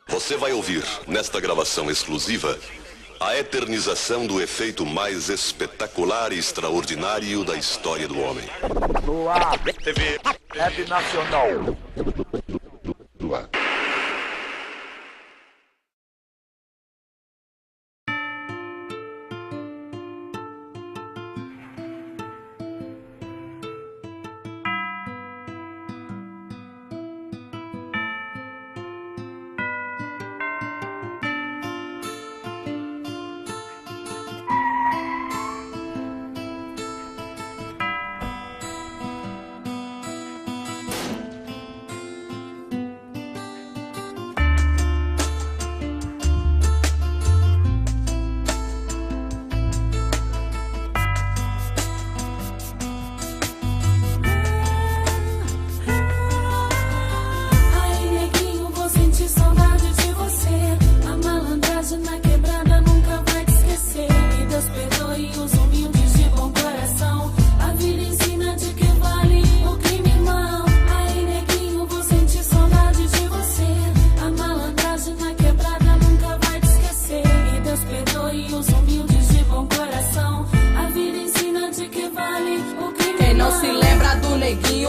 Você vai ouvir, nesta gravação exclusiva, a eternização do efeito mais espetacular e extraordinário da história do homem. No ar, TV Web Nacional. Do ar.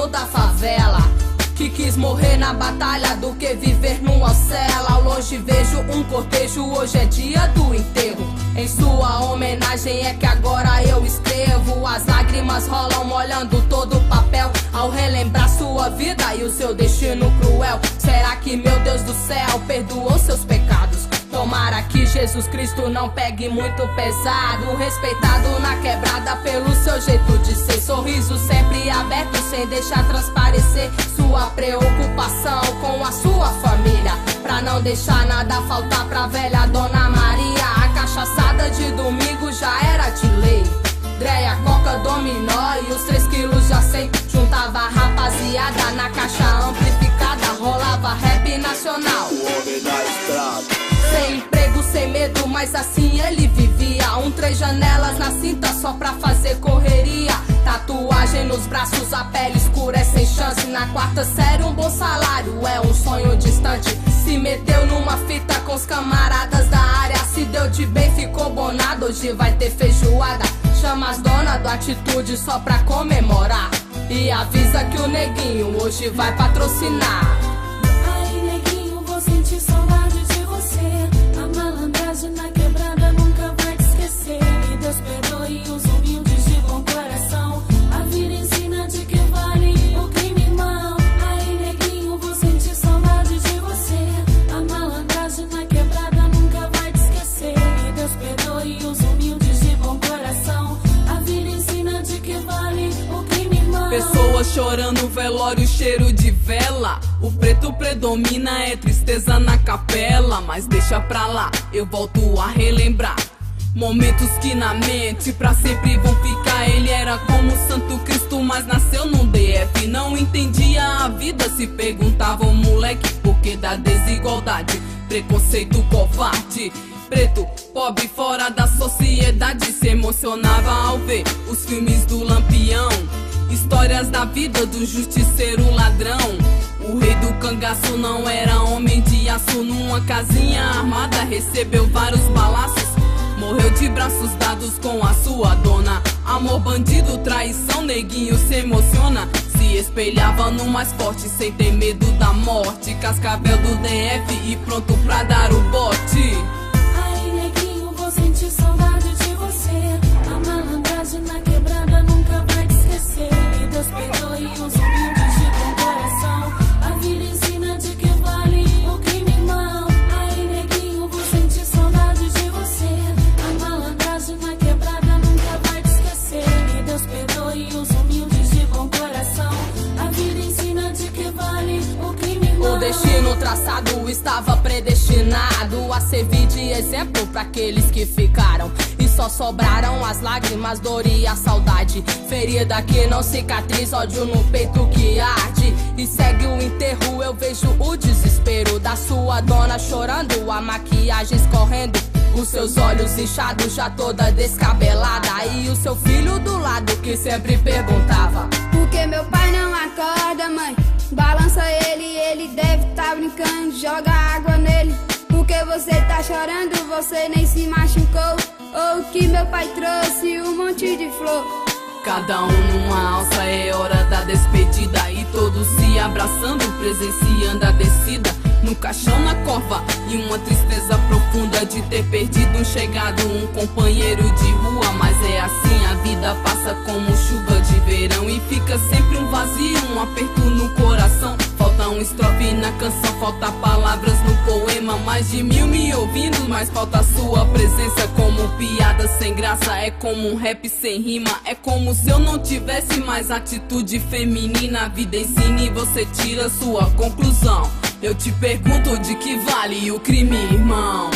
Da favela, que quis morrer na batalha do que viver numa cela. Ao longe vejo um cortejo, hoje é dia do enterro. Em sua homenagem é que agora eu escrevo. As lágrimas rolam molhando todo o papel ao relembrar sua vida e o seu destino cruel. Será que meu Deus do céu perdoou seus pecados? Tomara que Jesus Cristo não pegue muito pesado. Respeitado na quebrada pelo seu jeito de ser. Sorriso sempre aberto sem deixar transparecer sua preocupação com a sua família. Pra não deixar nada faltar pra velha Dona Maria. A cachaçada de domingo já era de lei. Dreia, coca, dominó e os 3 quilos já sei. Juntava a rapaziada na caixa amplificada. Rolava rap nacional. O homem da estrada. Sem emprego, sem medo, mas assim ele vivia. 3 janelas na cinta só pra fazer correria. Tatuagem nos braços, a pele escura é sem chance. Na 4ª série um bom salário é um sonho distante. Se meteu numa fita com os camaradas da área. Se deu de bem, ficou bonado, hoje vai ter feijoada. Chama as donas do Atitude só pra comemorar. E avisa que o neguinho hoje vai patrocinar. Ai, neguinho, vou sentir saudade de você. A malandragem na quebrada nunca vai te esquecer. E Deus perdoe os humildes de bom coração. A vida ensina de que vale o crime mal. Ai, neguinho, vou sentir saudade de você. A malandragem na quebrada nunca vai te esquecer. E Deus perdoe os humildes de bom coração. A vida ensina de que vale o crime mal. Pessoas chorando, velório, cheiro de vela. O preto predomina, é tristeza na capela. Mas deixa pra lá, eu volto a relembrar momentos que na mente pra sempre vão ficar. Ele era como o Santo Cristo, mas nasceu num DF. Não entendia a vida, se perguntava o moleque por que da desigualdade, preconceito covarde. Preto, pobre, fora da sociedade, se emocionava ao ver os filmes do Lampião. Histórias da vida do justiceiro ladrão. O rei do cangaço não era homem de aço. Numa casinha armada recebeu vários balaços. Morreu de braços dados com a sua dona. Amor, bandido, traição, neguinho se emociona. Se espelhava no mais forte sem ter medo da morte. Cascavel do DF e pronto pra dar o bote. Ai, neguinho, vou sentir saudade de você. A malandragem na quebrada nunca vai te esquecer. E Deus perdoe os humildes de bom coração. A vida ensina de que vale o crime mal. Ai, neguinho, vou sentir saudade de você. A malandragem na quebrada nunca vai te esquecer. E Deus perdoe os humildes de bom coração. A vida ensina de que vale o crime mal. O destino traçado estava predestinado a servir de exemplo para aqueles que ficaram. E só sobraram as lágrimas, dor e a saudade. Ferida que não cicatriza, ódio no peito que arde. e segue o enterro. Eu vejo o desespero da sua dona chorando, a maquiagem escorrendo, os seus olhos inchados, já toda descabelada. E o seu filho do lado que sempre perguntava: por que meu pai não acorda, mãe? Balança ele deve tá brincando, joga água nele. Por que você tá chorando, você nem se machucou? Ou que meu pai trouxe um monte de flor? Cada um numa alça, é hora da despedida. E todos se abraçando, presenciando a descida. No caixão, na cova, e uma tristeza profunda de ter perdido um chegado, um companheiro de rua. Mas é assim, a vida passa como chuva de verão e fica sempre um vazio, um aperto no coração. Falta um estrofe na canção, falta palavras no poema. Mais de 1000 me ouvindo, mas falta a sua presença. Como piada sem graça, é como um rap sem rima. É como se eu não tivesse mais atitude feminina. A vida ensina e você tira sua conclusão. Eu te pergunto, de que vale o crime, irmão?